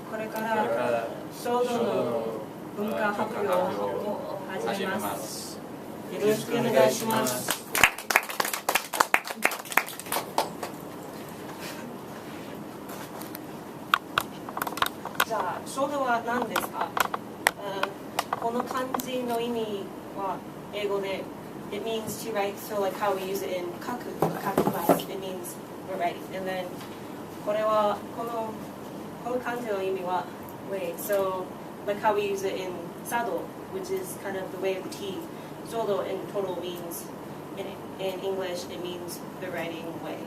これから書道の文化発表を始めます。よろしくお願いします。じゃあ、書道は何ですか？この漢字の意味は英語で It means to write, so like how we use it in 書く class, it means we're writing. And then この漢字の意味は way, so like how we use it in 茶道, which is kind of the way of the tea. 書道 in total means, in English, it means the writing way.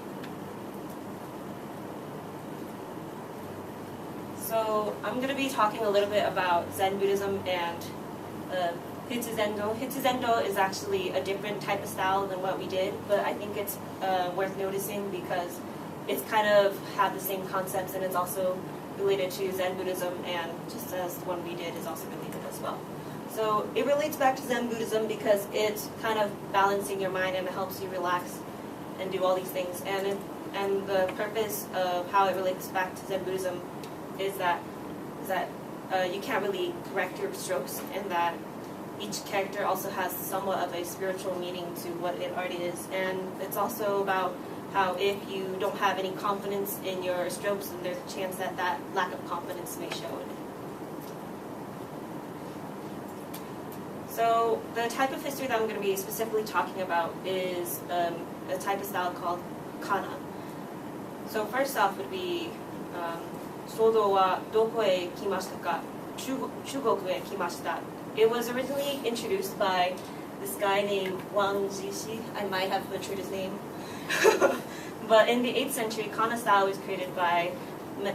So I'm going to be talking a little bit about Zen Buddhism and Hitsuzendo. Hitsuzendo is actually a different type of style than what we did, but I think it's worth noticing because it's kind of have the same concepts and it's also related to Zen Buddhism, and just as the one we did is also related as well. So it relates back to Zen Buddhism because it's kind of balancing your mind and it helps you relax and do all these things. And the purpose of how it relates back to Zen Buddhism is that you can't really correct your strokes, and that each character also has somewhat of a spiritual meaning to what it already is. And it's also about how if you don't have any confidence in your strokes, then there's a chance that that lack of confidence may show in it. So the type of history that I'm going to be specifically talking about is a type of style called kana. So first off would be 書道はどこへ来ましたか? 中国へ来ました. It was originally introduced by this guy named Wang Jishi. I might have butchered his name. But in the 8th century, kana style was created by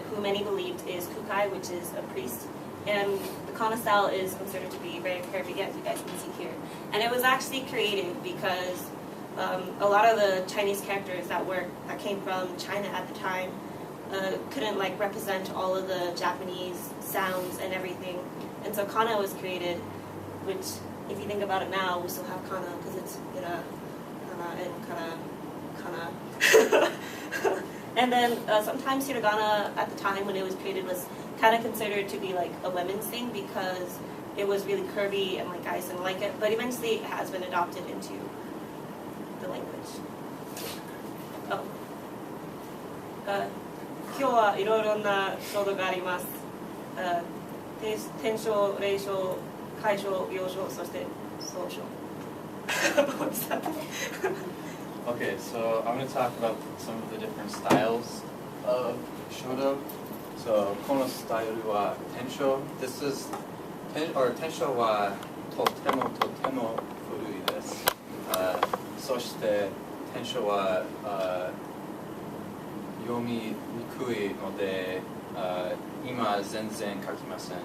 who many believed is Kukai, which is a priest. And the kana style is considered to be very curvy, as you guys can see here. And it was actually created because a lot of the Chinese characters that came from China at the time couldn't like represent all of the Japanese sounds and everything. And so kana was created, which if you think about it now, we still have kana because it's kana and kana. And then sometimes hiragana at the time when it was created was kind of considered to be like a women's thing because it was really curvy and like guys didn't like it. But eventually it has been adopted into the language. Oh. 今日はいろいろな書道があります。天正、霊正、楷書、行書、そして草書。Okay, so I'm going to talk about some of the different styles of shodo. So, このスタイルは天正。This is, or 天正はとても古いです。そして天正は読みにくいので、今全然書きません。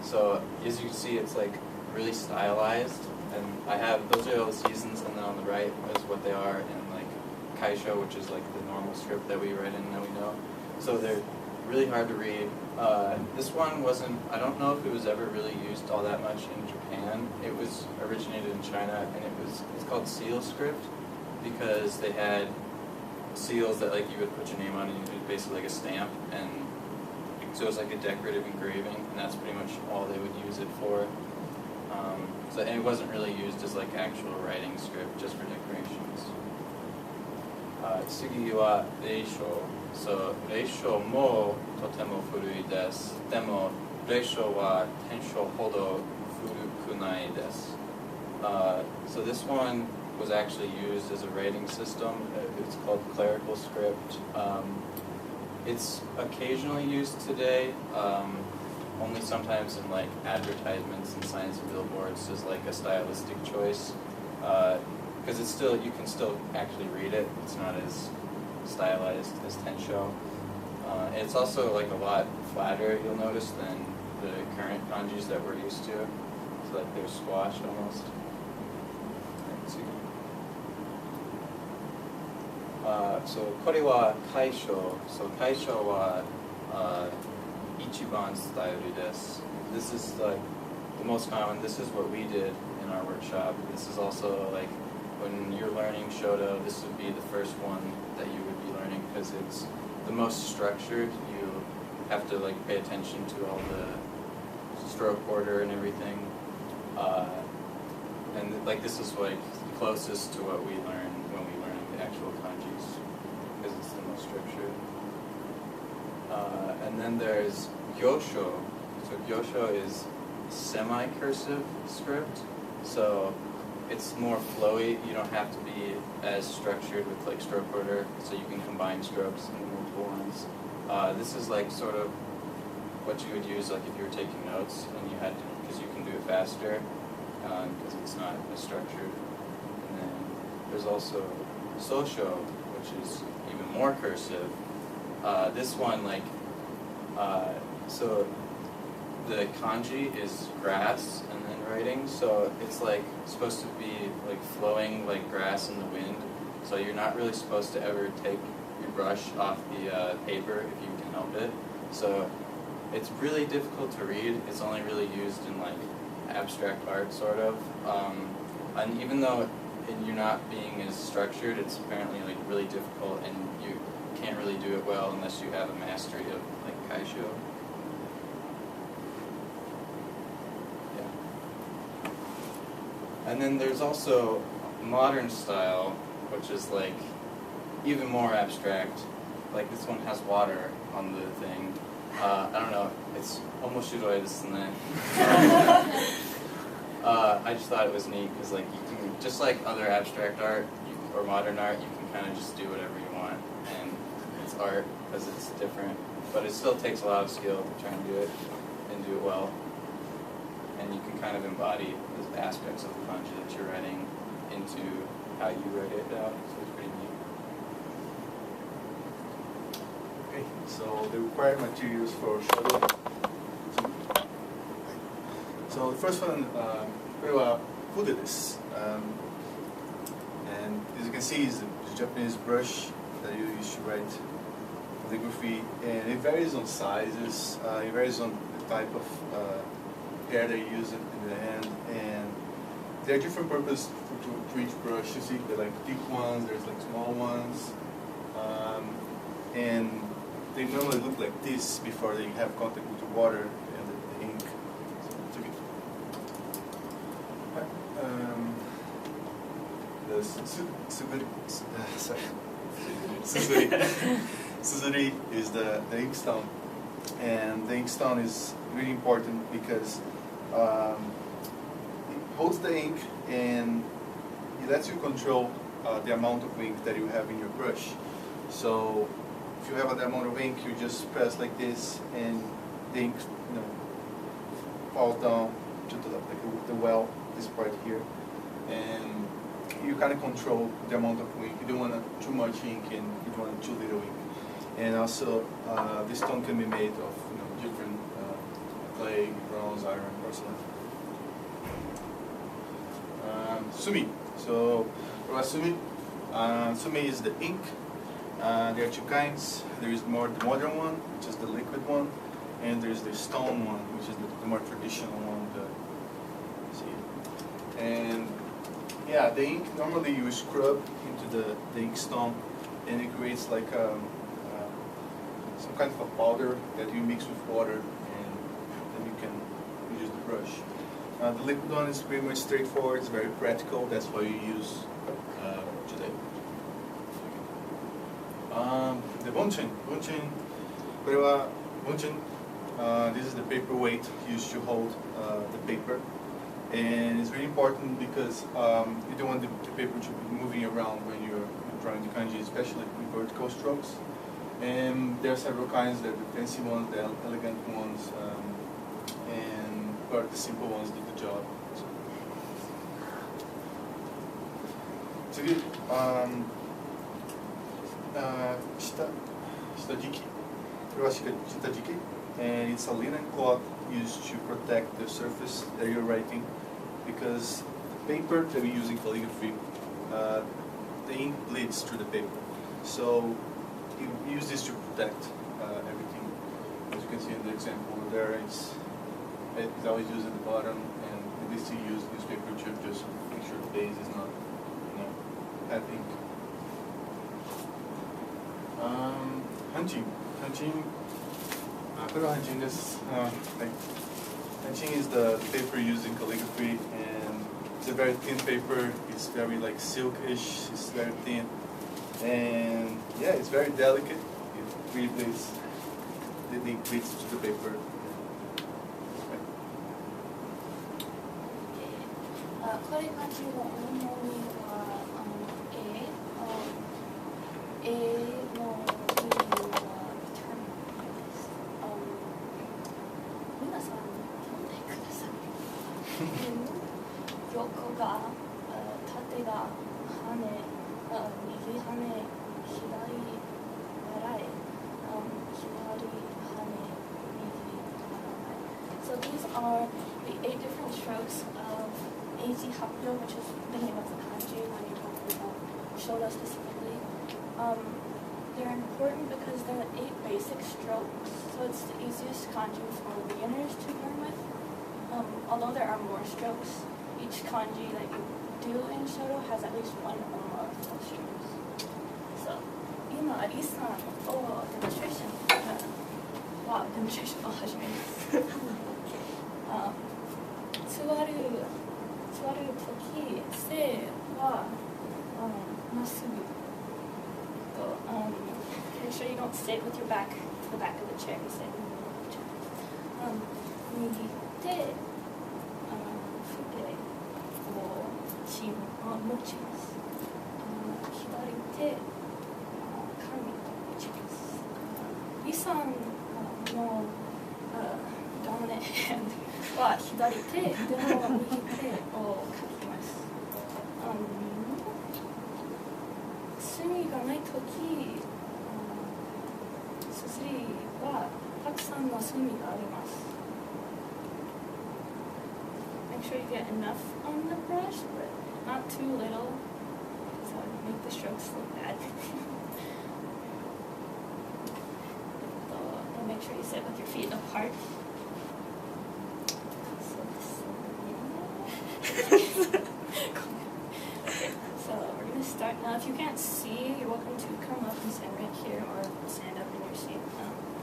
So as you can see, it's like really stylized, and I have those are all the seasons, and then on the right is what they are in like kaisho, which is like the normal script that we write in that we know. So they're really hard to read. This one wasn't. I don't know if it was ever really used all that much in Japan. It was originated in China, and it's called seal script because they had seals that like you would put your name on, and it was basically like a stamp, and so it was like a decorative engraving, and that's pretty much all they would use it for. And it wasn't really used as like actual writing script, just for decorations. 次は霊書。So 霊書もとても古いです。でも霊書は天正ほど古くないです。So this one was actually used as a writing system. It's called clerical script. It's occasionally used today, only sometimes in like advertisements and signs and billboards as like a stylistic choice. Because it's still, you can still actually read it. It's not as stylized as Tensho. It's also like a lot flatter, you'll notice, than the current kanjis that we're used to. So like they're squashed almost. So これは楷書。So 楷書は一番スタイルです。This is like the most common. This is what we did in our workshop. This is also like when you're learning shodo, this would be the first one that you would be learning because it's the most structured. have to like pay attention to all the stroke order and everything. And like this is like closest to what we learn when we learn the actual kanjis, because it's the most structured. And then there's gyosho. So gyosho is semi-cursive script. So it's more flowy. You don't have to be as structured with like stroke order, so you can combine strokes into multiple ones. This is like sort of what you would use like if you were taking notes and you had to, because you can do it faster because it's not as structured. And then there's also sosho, which is even more cursive. This one like so the kanji is grass and then writing, so it's like supposed to be like flowing like grass in the wind. So you're not really supposed to ever take your brush off the paper if you can help it. So it's really difficult to read. It's only really used in like abstract art sort of. And even though you're not being as structured, it's apparently like really difficult, and you can't really do it well unless you have a mastery of like kaisho. And then there's also modern style, which is like even more abstract. Like this one has water on the thing. I don't know, it's almost shuroi desu ne. I just thought it was neat because like you can, just like other abstract art or modern art, you can kind of just do whatever you want, and it's art because it's different. But it still takes a lot of skill to try and do it and do it well. And you can kind of embody the aspects of the kanji that you're writing into how you write it out, so it's pretty neat. Okay, so the required materials for Shodo. So the first one, fude desu. And as you can see, is the Japanese brush that you use to write calligraphy, and it varies on sizes, it varies on the type of hair they use in the hand, and there are different purposes to each brush. You see, there are like thick ones, there's like small ones, and they normally look like this before they have contact with the water and the ink. So Suzuri is the inkstone, and the inkstone is really important because it holds the ink and it lets you control the amount of ink that you have in your brush. So if you have that amount of ink, you just press like this, and the ink, falls down to the well, this part here, and you kind of control the amount of ink. You don't want too much ink, and you don't want too little ink. And also, this stone can be made of different clay, bronze, iron, porcelain. Sumi. So, sumi. Sumi is the ink. There are two kinds. There is the modern one, which is the liquid one, and there's the stone one, which is the more traditional one. And yeah, the ink, normally you scrub into the ink stone, and it creates like some kind of a powder that you mix with water, and then you can use the brush. The liquid one is pretty much straightforward. It's very practical. That's what you use today. The bonchin. This is the paperweight used to hold the paper. And it's really important because you don't want the paper to be moving around when you're drawing the kanji, especially with vertical strokes. And there are several kinds. There are the fancy ones, the elegant ones, or the simple ones do the job. So good. Shitadiki. Shitadiki. And it's a linen cloth used to protect the surface that you're writing, because the paper that we use in calligraphy, the ink bleeds through the paper. So you use this to protect everything. As you can see in the example there, it's always used at the bottom, and at least you use newspaper to just make sure the base is not, have ink. Hunching. これはハンチンです。ハンチン is the paper used in calligraphy, and it's a very thin paper. It's very like silkish. It's very thin, and yeah, it's very delicate. It really plays the beats to the paper. これが主の主には絵の意味は皆さん読んでください。横が縦が羽、右羽、左笑い、左羽、右笑い。So these are the 8 different strokes of Eiji Hapyo, which is the name of the kanji when you're talking about shoda specifically. They're important because they're 8 basic strokes, so it's the easiest kanji for beginners to learn with. Although there are more strokes, each kanji that you do in shodo has at least 1 or more full strokes. So, 今、リさんをデモンストレーションを始めます。座るとき、背はまっすぐ。Make sure you don't sit with your back to the back of the chair. You sit in the middle of the chair. 右手、筆を持ちます。左手、紙を持ちます。リさんのdominant hand は左手でも右手を書きます。墨がないとき、すすりはたくさんの墨があります。Make sure you get enough on the brush, but not too little, so it would make the strokes look bad. And make sure you sit with your feet apart. So we're going to start now. If you can't see, you're welcome to come up and stand right here or stand up in your seat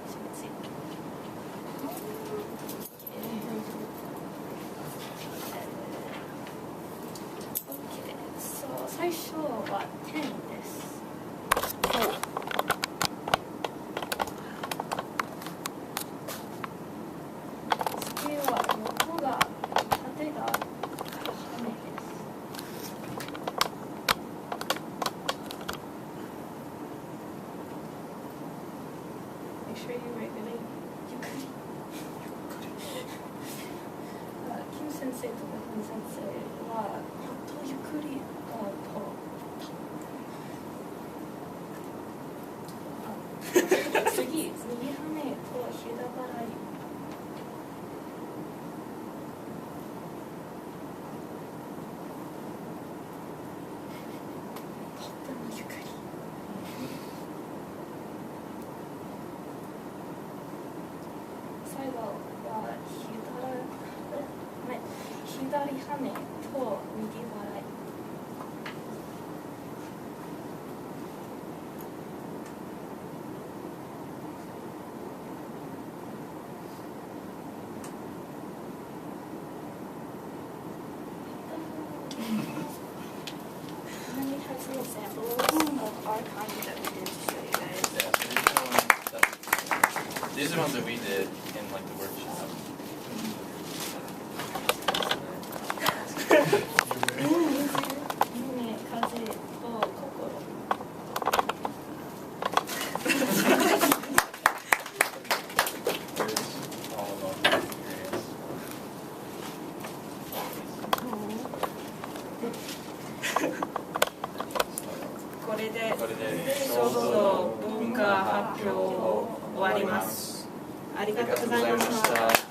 so you can see. Okay, so 最初は10です。次は横が縦が羽です。Make sure you regulate ゆっくり。金先生とか金先生は本当ゆっくり次、右羽と膝払い。とってもゆっくり。最後は左羽と右払い。And then we have some examples of our kanji that we did to show you guys. Yeah, these are the ones that we did in like the workshop. 風と心。これで書道文化発表を終わります。ありがとうございました。